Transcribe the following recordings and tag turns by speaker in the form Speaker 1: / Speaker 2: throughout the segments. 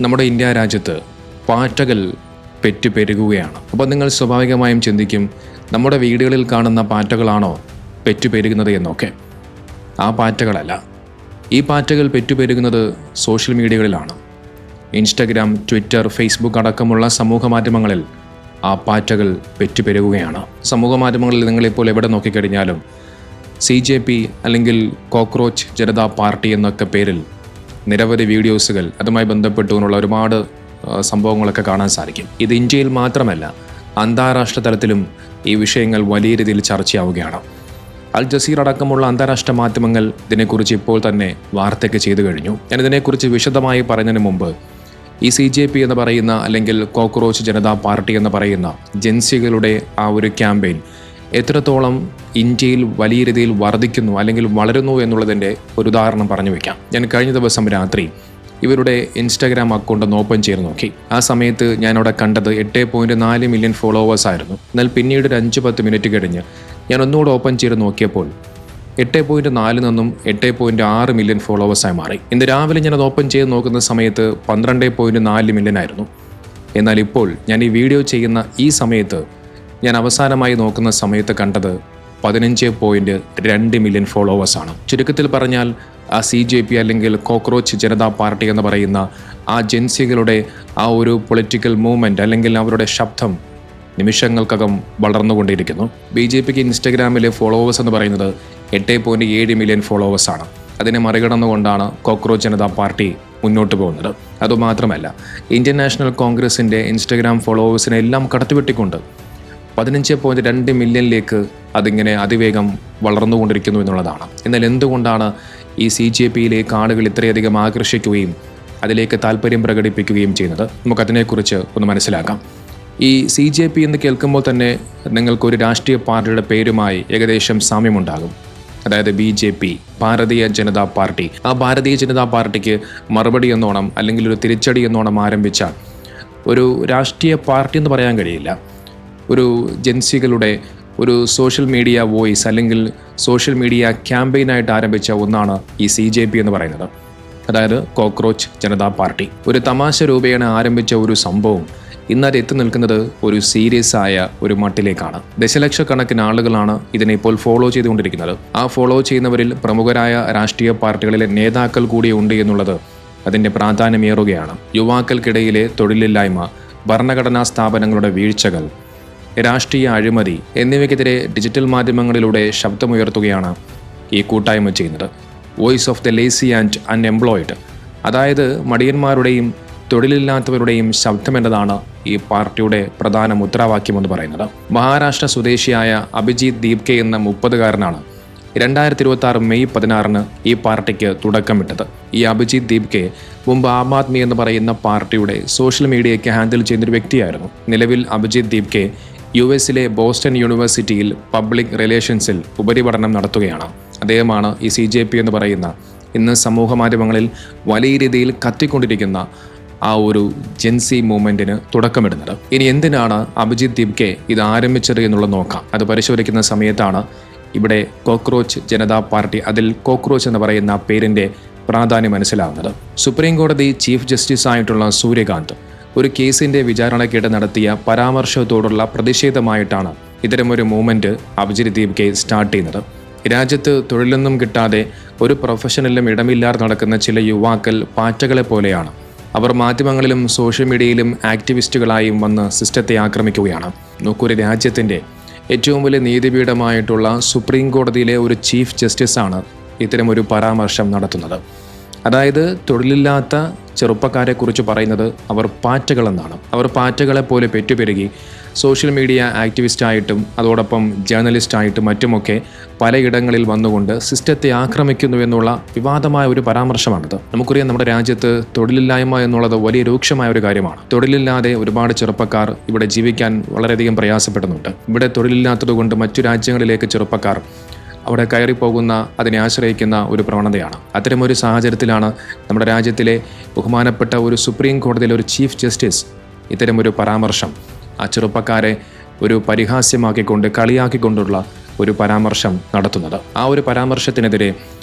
Speaker 1: നമ്മുടെ ഇന്ത്യ രാജ്യത്ത് പാറ്റകൾ പെറ്റുപെരുകുകയാണ്. അപ്പോൾ നിങ്ങൾ സ്വാഭാവികമായും ചിന്തിക്കും, നമ്മുടെ വീടുകളിൽ കാണുന്ന പാറ്റകളാണോ പെറ്റുപെരുകുന്നത് എന്നൊക്കെ. ആ പാറ്റകളല്ല. ഈ പാറ്റകൾ പെറ്റുപെരുകുന്നത് സോഷ്യൽ മീഡിയകളിലാണ്. ഇൻസ്റ്റഗ്രാം, ട്വിറ്റർ, ഫേസ്ബുക്ക് അടക്കമുള്ള സമൂഹ മാധ്യമങ്ങളിൽ ആ പാറ്റകൾ പെറ്റുപെരുകുകയാണ്. സമൂഹ മാധ്യമങ്ങളിൽ നിങ്ങളിപ്പോൾ എവിടെ നോക്കിക്കഴിഞ്ഞാലും CJP അല്ലെങ്കിൽ കോക്രോച്ച് ജനതാ പാർട്ടി എന്നൊക്കെ പേരിൽ നിരവധി വീഡിയോസുകൾ, അതുമായി ബന്ധപ്പെട്ടുകൊണ്ടുള്ള ഒരുപാട് സംഭവങ്ങളൊക്കെ കാണാൻ സാധിക്കും. ഇത് ഇന്ത്യയിൽ മാത്രമല്ല, അന്താരാഷ്ട്ര തലത്തിലും ഈ വിഷയങ്ങൾ വലിയ രീതിയിൽ ചർച്ചയാവുകയാണ്. അൽ ജസീറ അടക്കമുള്ള അന്താരാഷ്ട്ര മാധ്യമങ്ങൾ ഇതിനെക്കുറിച്ച് ഇപ്പോൾ തന്നെ വാർത്തയൊക്കെ ചെയ്തു കഴിഞ്ഞു. ഞാനിതിനെക്കുറിച്ച് വിശദമായി പറയുന്നതിന് മുമ്പ് ഈ CJP എന്ന് പറയുന്ന അല്ലെങ്കിൽ കോക്രോച്ച് ജനതാ പാർട്ടി എന്ന് പറയുന്ന ജൻസികളുടെ ആ ഒരു ക്യാമ്പയിൻ എത്രത്തോളം ഇന്ത്യയിൽ വലിയ രീതിയിൽ വർദ്ധിക്കുന്നു അല്ലെങ്കിൽ വളരുന്നു എന്നുള്ളതിൻ്റെ ഒരു ഉദാഹരണം പറഞ്ഞു വയ്ക്കാം. ഞാൻ കഴിഞ്ഞ ദിവസം രാത്രി ഇവരുടെ ഇൻസ്റ്റാഗ്രാം അക്കൗണ്ട് ഒന്ന് ഓപ്പൺ ചെയ്ത് നോക്കി. ആ സമയത്ത് ഞാനവിടെ കണ്ടത് 8.4 മില്യൺ ഫോളോവേഴ്സ് ആയിരുന്നു. എന്നാൽ പിന്നീട് ഒരു 5-10 മിനിറ്റ് കഴിഞ്ഞ് ഞാൻ ഒന്നുകൂടെ ഓപ്പൺ ചെയ്ത് നോക്കിയപ്പോൾ 8.4 നിന്നും 8.6 മില്യൺ ഫോളോവേഴ്സായി മാറി. ഇന്ന് രാവിലെ ഞാനത് ഓപ്പൺ ചെയ്ത് നോക്കുന്ന സമയത്ത് 12.4 മില്യൺ ആയിരുന്നു. എന്നാൽ ഇപ്പോൾ ഞാൻ ഈ വീഡിയോ ചെയ്യുന്ന ഈ സമയത്ത്, ഞാൻ അവസാനമായി നോക്കുന്ന സമയത്ത് കണ്ടത് 15.2 മില്യൺ ഫോളോവേഴ്സാണ്. ചുരുക്കത്തിൽ പറഞ്ഞാൽ ആ CJP അല്ലെങ്കിൽ കോക്രോച്ച് ജനതാ പാർട്ടി എന്ന് പറയുന്ന ആ ജൻസികളുടെ ആ ഒരു പൊളിറ്റിക്കൽ മൂവ്മെൻറ്റ് അല്ലെങ്കിൽ അവരുടെ ശബ്ദം നിമിഷങ്ങൾക്കകം വളർന്നുകൊണ്ടിരിക്കുന്നു. BJPക്ക് ഇൻസ്റ്റഗ്രാമിലെ ഫോളോവേഴ്സ് എന്ന് പറയുന്നത് 8.7 മില്യൺ ഫോളോവേഴ്സാണ്. അതിനെ മറികടന്നുകൊണ്ടാണ് കോക്രോച്ച് ജനതാ പാർട്ടി മുന്നോട്ട് പോകുന്നത്. അതുമാത്രമല്ല, ഇന്ത്യൻ നാഷണൽ കോൺഗ്രസിൻ്റെ ഇൻസ്റ്റഗ്രാം ഫോളോവേഴ്സിനെ എല്ലാം കടത്തിവെട്ടിക്കൊണ്ട് 15.2 മില്യണിലേക്ക് അതിങ്ങനെ അതിവേഗം വളർന്നുകൊണ്ടിരിക്കുന്നു എന്നുള്ളതാണ്. എന്നാൽ എന്തുകൊണ്ടാണ് ഈ CJPയിലേക്ക് ആളുകൾ ഇത്രയധികം ആകർഷിക്കുകയും അതിലേക്ക് താല്പര്യം പ്രകടിപ്പിക്കുകയും ചെയ്യുന്നത്? നമുക്കതിനെക്കുറിച്ച് ഒന്ന് മനസ്സിലാക്കാം. ഈ CJP എന്ന് കേൾക്കുമ്പോൾ തന്നെ നിങ്ങൾക്കൊരു രാഷ്ട്രീയ പാർട്ടിയുടെ പേരുമായി ഏകദേശം സാമ്യമുണ്ടാകും. അതായത് BJP, ഭാരതീയ ജനതാ പാർട്ടി. ആ ഭാരതീയ ജനതാ പാർട്ടിക്ക് മറുപടി എന്നോണം അല്ലെങ്കിൽ ഒരു തിരിച്ചടി എന്നോണം ആരംഭിച്ച ഒരു രാഷ്ട്രീയ പാർട്ടി എന്ന് പറയാൻ കഴിയില്ല. ഒരു ജൻസികളുടെ ഒരു സോഷ്യൽ മീഡിയ വോയിസ് അല്ലെങ്കിൽ സോഷ്യൽ മീഡിയ ക്യാമ്പയിനായിട്ട് ആരംഭിച്ച ഒന്നാണ് ഈ CJP എന്ന് പറയുന്നത്. അതായത് കോക്രോച്ച് ജനതാ പാർട്ടി. ഒരു തമാശ രൂപേണ ആരംഭിച്ച ഒരു സംഭവം ഇന്നത് എത്തി നിൽക്കുന്നത് ഒരു സീരിയസ് ആയ ഒരു മട്ടിലേക്കാണ്. ദശലക്ഷക്കണക്കിന് ആളുകളാണ് ഇതിനെ ഇപ്പോൾ ഫോളോ ചെയ്തുകൊണ്ടിരിക്കുന്നത്. ആ ഫോളോ ചെയ്യുന്നവരിൽ പ്രമുഖരായ രാഷ്ട്രീയ പാർട്ടികളിലെ നേതാക്കൾ കൂടി ഉണ്ട് എന്നുള്ളത് അതിൻ്റെ പ്രാധാന്യമേറുകയാണ്. യുവാക്കൾക്കിടയിലെ തൊഴിലില്ലായ്മ, ഭരണഘടനാ സ്ഥാപനങ്ങളുടെ വീഴ്ചകൾ, രാഷ്ട്രീയ അഴിമതി എന്നിവയ്ക്കെതിരെ ഡിജിറ്റൽ മാധ്യമങ്ങളിലൂടെ ശബ്ദമുയർത്തുകയാണ് ഈ കൂട്ടായ്മ ചെയ്യുന്നത്. Voice of the lazy and unemployed, അതായത് മടിയന്മാരുടെയും തൊഴിലില്ലാത്തവരുടെയും ശബ്ദം എന്നതാണ് ഈ പാർട്ടിയുടെ പ്രധാന മുദ്രാവാക്യമെന്ന് പറയുന്നത്. മഹാരാഷ്ട്ര സ്വദേശിയായ അഭിജിത്ത് ദീപ്കെ എന്ന 30-കാരനാണ് 2026 മെയ് 16 ഈ പാർട്ടിക്ക് തുടക്കമിട്ടത്. ഈ അഭിജിത്ത് ദീപ്കെ മുമ്പ് ആം ആദ്മി എന്ന് പറയുന്ന പാർട്ടിയുടെ സോഷ്യൽ മീഡിയയ്ക്ക് ഹാൻഡിൽ ചെയ്യുന്നൊരു വ്യക്തിയായിരുന്നു. നിലവിൽ അഭിജിത്ത് ദീപ്കെ US-ലെ ബോസ്റ്റൺ യൂണിവേഴ്സിറ്റിയിൽ പബ്ലിക് റിലേഷൻസിൽ ഉപരിപഠനം നടത്തുകയാണ്. അദ്ദേഹമാണ് ഈ CJP എന്ന് പറയുന്ന ഇന്ന് സമൂഹ മാധ്യമങ്ങളിൽ വലിയ രീതിയിൽ കത്തിക്കൊണ്ടിരിക്കുന്ന ആ ഒരു ജെൻസി മൂവ്മെൻറ്റിന് തുടക്കമിടുന്നത്. ഇനി എന്തിനാണ് അഭിജിത്ത് ദീപ്കെ ഇത് ആരംഭിച്ചത് എന്നുള്ളത് നോക്കാം. അത് പരിശോധിക്കുന്ന സമയത്താണ് ഇവിടെ കോക്രോച്ച് ജനതാ പാർട്ടി, അതിൽ കോക്രോച്ച് എന്ന് പറയുന്ന പേരിൻ്റെ പ്രാധാന്യം മനസ്സിലാവുന്നത്. സുപ്രീം കോടതി ചീഫ് ജസ്റ്റിസ് ആയിട്ടുള്ള സൂര്യകാന്ത് ഒരു കേസിൻ്റെ വിചാരണയ്ക്കിടെ നടത്തിയ പരാമർശത്തോടുള്ള പ്രതിഷേധമായിട്ടാണ് ഇത്തരമൊരു മൂവ്മെൻറ്റ് അഭിജിത്ത് ദീപ്കെ സ്റ്റാർട്ട് ചെയ്യുന്നത്. രാജ്യത്ത് തൊഴിലൊന്നും കിട്ടാതെ ഒരു പ്രൊഫഷനിലും ഇടമില്ലാതെ നടക്കുന്ന ചില യുവാക്കൾ പാറ്റകളെ പോലെയാണ്. അവർ മാധ്യമങ്ങളിലും സോഷ്യൽ മീഡിയയിലും ആക്ടിവിസ്റ്റുകളായും വന്ന് സിസ്റ്റത്തെ ആക്രമിക്കുകയാണ്. നോക്കൊരു രാജ്യത്തിൻ്റെ ഏറ്റവും വലിയ നീതിപീഠമായിട്ടുള്ള സുപ്രീം കോടതിയിലെ ഒരു ചീഫ് ജസ്റ്റിസാണ് ഇത്തരമൊരു പരാമർശം നടത്തുന്നത്. അതായത് തൊഴിലില്ലാത്ത ചെറുപ്പക്കാരെക്കുറിച്ച് പറയുന്നത് അവർ പാറ്റകളെന്നാണ്. അവർ പാറ്റകളെ പോലെ പെറ്റുപെരുകി സോഷ്യൽ മീഡിയ ആക്ടിവിസ്റ്റായിട്ടും അതോടൊപ്പം ജേർണലിസ്റ്റായിട്ടും മറ്റുമൊക്കെ പലയിടങ്ങളിൽ വന്നുകൊണ്ട് സിസ്റ്റത്തെ ആക്രമിക്കുന്നു എന്നുള്ള വിവാദമായ ഒരു പരാമർശമാണിത്. നമുക്കറിയാം, നമ്മുടെ രാജ്യത്ത് തൊഴിലില്ലായ്മ എന്നുള്ളത് വലിയ രൂക്ഷമായ ഒരു കാര്യമാണ്. തൊഴിലില്ലാതെ ഒരുപാട് ചെറുപ്പക്കാർ ഇവിടെ ജീവിക്കാൻ വളരെയധികം പ്രയാസപ്പെടുന്നുണ്ട്. ഇവിടെ തൊഴിലില്ലാത്തതുകൊണ്ട് മറ്റു രാജ്യങ്ങളിലേക്ക് ചെറുപ്പക്കാർ അവിടെ കയറിപ്പോകുന്ന, അതിനെ ആശ്രയിക്കുന്ന ഒരു പ്രവണതയാണ്. അത്തരമൊരു സാഹചര്യത്തിലാണ് നമ്മുടെ രാജ്യത്തിലെ ബഹുമാനപ്പെട്ട ഒരു സുപ്രീം കോടതിയിലെ ഒരു ചീഫ് ജസ്റ്റിസ് ഇത്തരമൊരു പരാമർശം, ആ ചെറുപ്പക്കാരെ ഒരു പരിഹാസ്യമാക്കിക്കൊണ്ട് കളിയാക്കിക്കൊണ്ടുള്ള ഒരു പരാമർശം നടത്തുന്നത്. ആ ഒരു പരാമർശത്തിനെതിരെ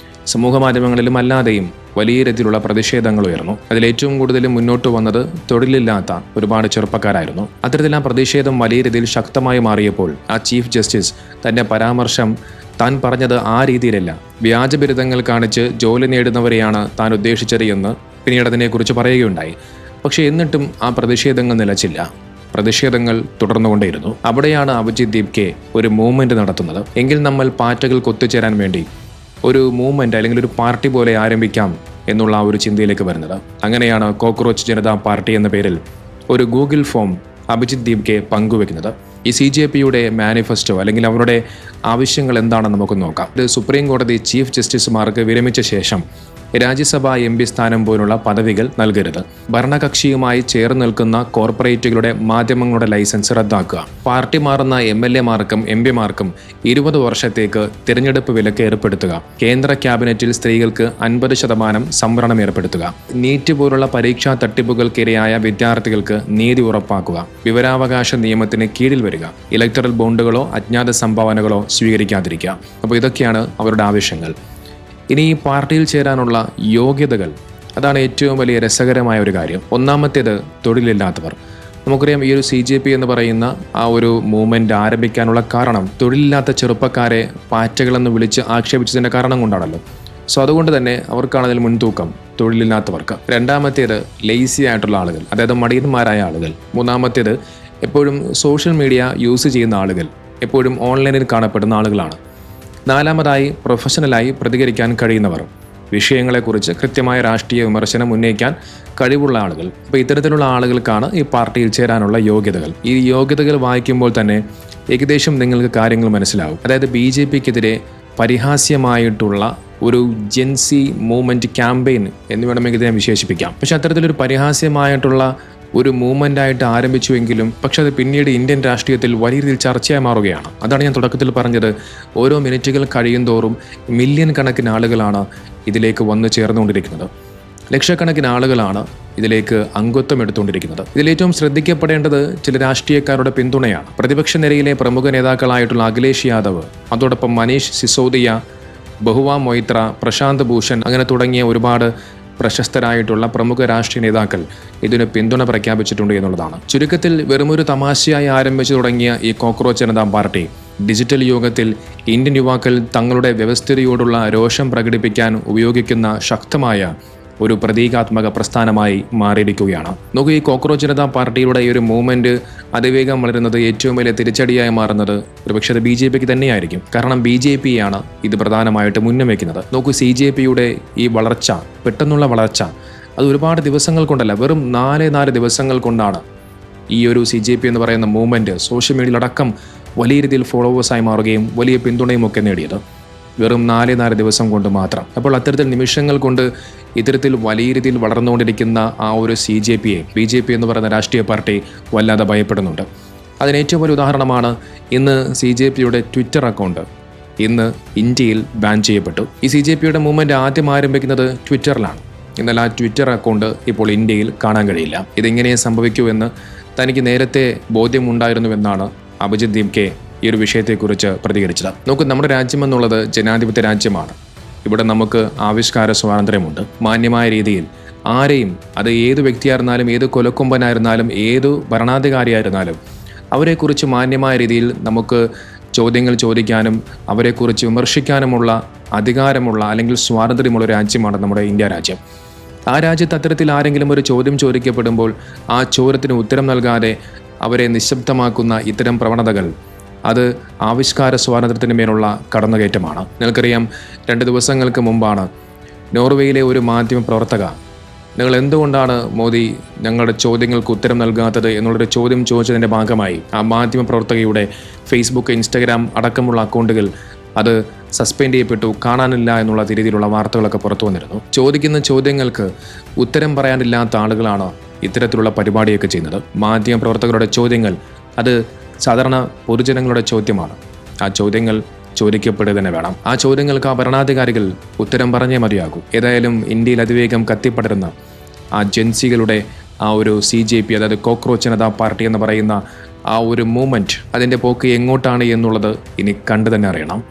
Speaker 1: സമൂഹ മാധ്യമങ്ങളിലും അല്ലാതെയും വലിയ രീതിയിലുള്ള പ്രതിഷേധങ്ങൾ ഉയർന്നു. അതിലേറ്റവും കൂടുതൽ മുന്നോട്ട് വന്നത് തൊഴിലില്ലാത്ത ഒരുപാട് ചെറുപ്പക്കാരായിരുന്നു. അത്തരത്തിൽ ആ പ്രതിഷേധം വലിയ രീതിയിൽ ശക്തമായി മാറിയപ്പോൾ ആ ചീഫ് ജസ്റ്റിസ് തന്റെ പരാമർശം താൻ പറഞ്ഞത് ആ രീതിയിലല്ല, വ്യാജ ബിരുദങ്ങൾ കാണിച്ച് ജോലി നേടുന്നവരെയാണ് താൻ ഉദ്ദേശിച്ചത് എന്ന് പിന്നീട് അതിനെക്കുറിച്ച് പറയുകയുണ്ടായി. പക്ഷേ എന്നിട്ടും ആ പ്രതിഷേധങ്ങൾ നിലച്ചില്ല. പ്രതിഷേധങ്ങൾ തുടർന്നുകൊണ്ടേയിരുന്നു. അവിടെയാണ് അഭിജിത്ത് ദീപ്കെ ഒരു മൂവ്മെന്റ് നടത്തുന്നത്. എങ്കിൽ നമ്മൾ പാറ്റകൾക്ക് ഒത്തുചേരാൻ വേണ്ടി ഒരു മൂവ്മെന്റ് അല്ലെങ്കിൽ ഒരു പാർട്ടി പോലെ ആരംഭിക്കാം എന്നുള്ള ആ ഒരു ചിന്തയിലേക്ക് വരുന്നത്. അങ്ങനെയാണ് കോക്രോച്ച് ജനതാ പാർട്ടി എന്ന പേരിൽ ഒരു ഗൂഗിൾ ഫോം അഭിജിത്ത് ദീപ്കെ പങ്കുവെക്കുന്നത്. ഈ CJPയുടെ മാനിഫെസ്റ്റോ അല്ലെങ്കിൽ അവരുടെ ആവശ്യങ്ങൾ എന്താണെന്ന് നമുക്ക് നോക്കാം. ഇത് സുപ്രീം കോടതി ചീഫ് ജസ്റ്റിസുമാർക്ക് വിരമിച്ച ശേഷം രാജ്യസഭാ MP സ്ഥാനം പോലുള്ള പദവികൾ നൽകരുത്. ഭരണകക്ഷിയുമായി ചേർന്ന് നിൽക്കുന്ന കോർപ്പറേറ്റുകളുടെ മാധ്യമങ്ങളുടെ ലൈസൻസ് റദ്ദാക്കുക. പാർട്ടി മാറുന്ന MLA-മാർക്കും MP-മാർക്കും 20 വർഷത്തേക്ക് തിരഞ്ഞെടുപ്പ് വിലക്ക് ഏർപ്പെടുത്തുക. കേന്ദ്ര ക്യാബിനറ്റിൽ സ്ത്രീകൾക്ക് 50% സംവരണം ഏർപ്പെടുത്തുക. നീറ്റ് പോലുള്ള പരീക്ഷാ തട്ടിപ്പുകൾക്കിരയായ വിദ്യാർത്ഥികൾക്ക് നീതി ഉറപ്പാക്കുക. വിവരാവകാശ നിയമത്തിന് കീഴിൽ വരിക. ഇലക്ടറൽ ബോണ്ടുകളോ അജ്ഞാത സംഭാവനകളോ സ്വീകരിക്കാതിരിക്കുക. അപ്പോൾ ഇതൊക്കെയാണ് അവരുടെ ആവശ്യങ്ങൾ. ഇനി ഈ പാർട്ടിയിൽ ചേരാനുള്ള യോഗ്യതകൾ, അതാണ് ഏറ്റവും വലിയ രസകരമായ ഒരു കാര്യം. ഒന്നാമത്തേത് തൊഴിലില്ലാത്തവർ. നമുക്കറിയാം ഈ ഒരു CJP എന്ന് പറയുന്ന ആ ഒരു മൂവ്മെന്റ് ആരംഭിക്കാനുള്ള കാരണം തൊഴിലില്ലാത്ത ചെറുപ്പക്കാരെ പാറ്റകളെന്ന് വിളിച്ച് ആക്ഷേപിച്ചതിൻ്റെ കാരണം കൊണ്ടാണല്ലോ. സോ അതുകൊണ്ട് തന്നെ അവർക്കാണ് അതിൽ മുൻതൂക്കം, തൊഴിലില്ലാത്തവർക്ക്. രണ്ടാമത്തേത് ലേസി ആയിട്ടുള്ള ആളുകൾ, അതായത് മടിയന്മാരായ ആളുകൾ. മൂന്നാമത്തേത് എപ്പോഴും സോഷ്യൽ മീഡിയ യൂസ് ചെയ്യുന്ന ആളുകൾ, എപ്പോഴും ഓൺലൈനിൽ കാണപ്പെടുന്ന ആളുകളാണ്. നാലാമതായി പ്രൊഫഷണലായി പ്രതികരിക്കാൻ കഴിയുന്നവർ, വിഷയങ്ങളെക്കുറിച്ച് കൃത്യമായ രാഷ്ട്രീയ വിമർശനം ഉന്നയിക്കാൻ കഴിവുള്ള ആളുകൾ. അപ്പോൾ ഇത്തരത്തിലുള്ള ആളുകൾക്കാണ് ഈ പാർട്ടിയിൽ ചേരാനുള്ള യോഗ്യതകൾ. ഈ യോഗ്യതകൾ വായിക്കുമ്പോൾ തന്നെ ഏകദേശം നിങ്ങൾക്ക് കാര്യങ്ങൾ മനസ്സിലാവും. അതായത് BJPക്കെതിരെ പരിഹാസ്യമായിട്ടുള്ള ഒരു ജെൻസി മൂവ്മെൻറ്റ് ക്യാമ്പയിൻ എന്ന് വേണമെങ്കിൽ ഇതിനെ വിശേഷിപ്പിക്കാം. പക്ഷെ അത്തരത്തിലൊരു പരിഹാസ്യമായിട്ടുള്ള ഒരു മൂവ്മെൻ്റായിട്ട് ആരംഭിച്ചുവെങ്കിലും പക്ഷെ അത് പിന്നീട് ഇന്ത്യൻ രാഷ്ട്രീയത്തിൽ വലിയ രീതിയിൽ ചർച്ചയായി മാറുകയാണ്. അതാണ് ഞാൻ തുടക്കത്തിൽ പറഞ്ഞത്. ഓരോ മിനിറ്റുകൾ കഴിയും തോറും മില്യൺ കണക്കിന് ആളുകളാണ് ഇതിലേക്ക് വന്നു ചേർന്നുകൊണ്ടിരിക്കുന്നത്. ലക്ഷക്കണക്കിന് ആളുകളാണ് ഇതിലേക്ക് അംഗത്വം എടുത്തുകൊണ്ടിരിക്കുന്നത്. ഇതിലേറ്റവും ശ്രദ്ധിക്കപ്പെടേണ്ടത് ചില രാഷ്ട്രീയക്കാരുടെ പിന്തുണയാണ്. പ്രതിപക്ഷ നിരയിലെ പ്രമുഖ നേതാക്കളായിട്ടുള്ള അഖിലേഷ് യാദവ്, അതോടൊപ്പം മനീഷ് സിസോദിയ, ബഹുവ മൊയ്ത്ര, പ്രശാന്ത് ഭൂഷൺ, അങ്ങനെ തുടങ്ങിയ ഒരുപാട് പ്രശസ്തരായിട്ടുള്ള പ്രമുഖ രാഷ്ട്രീയ നേതാക്കൾ ഇതിന് പിന്തുണ പ്രഖ്യാപിച്ചിട്ടുണ്ട് എന്നുള്ളതാണ്. ചുരുക്കത്തിൽ വെറുമൊരു തമാശയായി ആരംഭിച്ചു തുടങ്ങിയ ഈ കോക്രോച്ച് ജനതാ പാർട്ടി ഡിജിറ്റൽ യുഗത്തിൽ ഇന്ത്യൻ യുവാക്കൾ തങ്ങളുടെ വ്യവസ്ഥിതിയോടുള്ള രോഷം പ്രകടിപ്പിക്കാൻ ഉപയോഗിക്കുന്ന ശക്തമായ ഒരു പ്രതീകാത്മക പ്രസ്ഥാനമായി മാറിയിരിക്കുകയാണ്. നോക്കൂ, ഈ കോക്രോച്ച് ജനതാ പാർട്ടിയുടെ ഈ ഒരു മൂവ്മെന്റ് അതിവേഗം വളരുന്നത് ഏറ്റവും വലിയ തിരിച്ചടിയായി മാറുന്നത് ഒരുപക്ഷെ അത് BJPക്ക് തന്നെയായിരിക്കും. കാരണം BJPയാണ് ഇത് പ്രധാനമായിട്ട് മുന്നിൽ വയ്ക്കുന്നത്. നോക്കൂ, CJPയുടെ ഈ വളർച്ച, പെട്ടെന്നുള്ള വളർച്ച, അത് ഒരുപാട് ദിവസങ്ങൾ കൊണ്ടല്ല, വെറും 4 ദിവസങ്ങൾ കൊണ്ടാണ് ഈ ഒരു CJP എന്ന് പറയുന്ന മൂവ്മെന്റ് സോഷ്യൽ മീഡിയയിലടക്കം വലിയ രീതിയിൽ ഫോളോവേഴ്സായി മാറുകയും വലിയ പിന്തുണയും ഒക്കെ നേടിയത്. വെറും 4 ദിവസം കൊണ്ട് മാത്രം. അപ്പോൾ അത്തരത്തിൽ നിമിഷങ്ങൾ കൊണ്ട് ഇത്തരത്തിൽ വലിയ രീതിയിൽ വളർന്നുകൊണ്ടിരിക്കുന്ന ആ ഒരു CJPയെ BJP എന്ന് പറയുന്ന രാഷ്ട്രീയ പാർട്ടി വല്ലാതെ ഭയപ്പെടുന്നുണ്ട്. അതിന് ഏറ്റവും വലിയ ഉദാഹരണമാണ് ഇന്ന് CJPയുടെ ട്വിറ്റർ അക്കൗണ്ട് ഇന്ന് ഇന്ത്യയിൽ ബാൻ ചെയ്യപ്പെട്ടു. ഈ CJPയുടെ മൂവ്മെന്റ് ആദ്യം ആരംഭിക്കുന്നത് ട്വിറ്ററിലാണ്. എന്നാൽ ആ ട്വിറ്റർ അക്കൗണ്ട് ഇപ്പോൾ ഇന്ത്യയിൽ കാണാൻ കഴിയില്ല. ഇതെങ്ങനെ സംഭവിക്കൂ എന്ന് തനിക്ക് നേരത്തെ ബോധ്യമുണ്ടായിരുന്നുവെന്നാണ് അഭിജിത്ത് ദീപ്കെ ഈ ഒരു വിഷയത്തെക്കുറിച്ച് പ്രതികരിച്ചത്. നോക്കൂ, നമ്മുടെ രാജ്യം എന്നുള്ളത് ജനാധിപത്യ രാജ്യമാണ്. ഇവിടെ നമുക്ക് ആവിഷ്കാര സ്വാതന്ത്ര്യമുണ്ട്. മാന്യമായ രീതിയിൽ ആരെയും, അത് ഏത് വ്യക്തിയായിരുന്നാലും, ഏത് കൊലക്കൊമ്പനായിരുന്നാലും, ഏത് ഭരണാധികാരിയായിരുന്നാലും, അവരെക്കുറിച്ച് മാന്യമായ രീതിയിൽ നമുക്ക് ചോദ്യങ്ങൾ ചോദിക്കാനും അവരെക്കുറിച്ച് വിമർശിക്കാനുമുള്ള അധികാരമുള്ള അല്ലെങ്കിൽ സ്വാതന്ത്ര്യമുള്ള രാജ്യമാണ് നമ്മുടെ ഇന്ത്യ രാജ്യം. ആ രാജ്യത്ത് അത്തരത്തിൽ ആരെങ്കിലും ഒരു ചോദ്യം ചോദിക്കപ്പെടുമ്പോൾ ആ ചോദ്യത്തിന് ഉത്തരം നൽകാതെ അവരെ നിശബ്ദമാക്കുന്ന ഇത്തരം പ്രവണതകൾ അത് ആവിഷ്കാര സ്വാതന്ത്ര്യത്തിന് മേലുള്ള കടന്നുകയറ്റമാണ്. നിങ്ങൾക്കറിയാം, 2 ദിവസങ്ങൾക്ക് മുമ്പാണ് നോർവേയിലെ ഒരു മാധ്യമ പ്രവർത്തക നിങ്ങൾ എന്തുകൊണ്ടാണ് മോദി ഞങ്ങളുടെ ചോദ്യങ്ങൾക്ക് ഉത്തരം നൽകാത്തത് എന്നുള്ളൊരു ചോദ്യം ചോദിച്ചതിൻ്റെ ഭാഗമായി ആ മാധ്യമ പ്രവർത്തകയുടെ ഫേസ്ബുക്ക്, ഇൻസ്റ്റഗ്രാം അടക്കമുള്ള അക്കൗണ്ടുകൾ അത് സസ്പെൻഡ് ചെയ്യപ്പെട്ടു, കാണാനില്ല എന്നുള്ള രീതിയിലുള്ള വാർത്തകളൊക്കെ പുറത്തു വന്നിരുന്നു. ചോദിക്കുന്ന ചോദ്യങ്ങൾക്ക് ഉത്തരം പറയാനില്ലാത്ത ആളുകളാണ് ഇത്തരത്തിലുള്ള പരിപാടിയൊക്കെ ചെയ്യുന്നത്. മാധ്യമ പ്രവർത്തകരുടെ ചോദ്യങ്ങൾ അത് സാധാരണ പൊതുജനങ്ങളുടെ ചോദ്യമാണ്. ആ ചോദ്യങ്ങൾ ചോദിക്കപ്പെടുക തന്നെ വേണം. ആ ചോദ്യങ്ങൾക്ക് ആ ഭരണാധികാരികൾ ഉത്തരം പറഞ്ഞേ മതിയാകൂ. ഏതായാലും ഇന്ത്യയിൽ അതിവേഗം കത്തിപ്പടരുന്ന ആ ജൻസികളുടെ ആ ഒരു CJP, അതായത് കോക്രോച്ച് ജനതാ പാർട്ടി എന്ന് പറയുന്ന ആ ഒരു മൂവ്മെൻറ്റ്, അതിൻ്റെ പോക്ക് എങ്ങോട്ടാണ് എന്നുള്ളത് ഇനി കണ്ടു തന്നെ അറിയണം.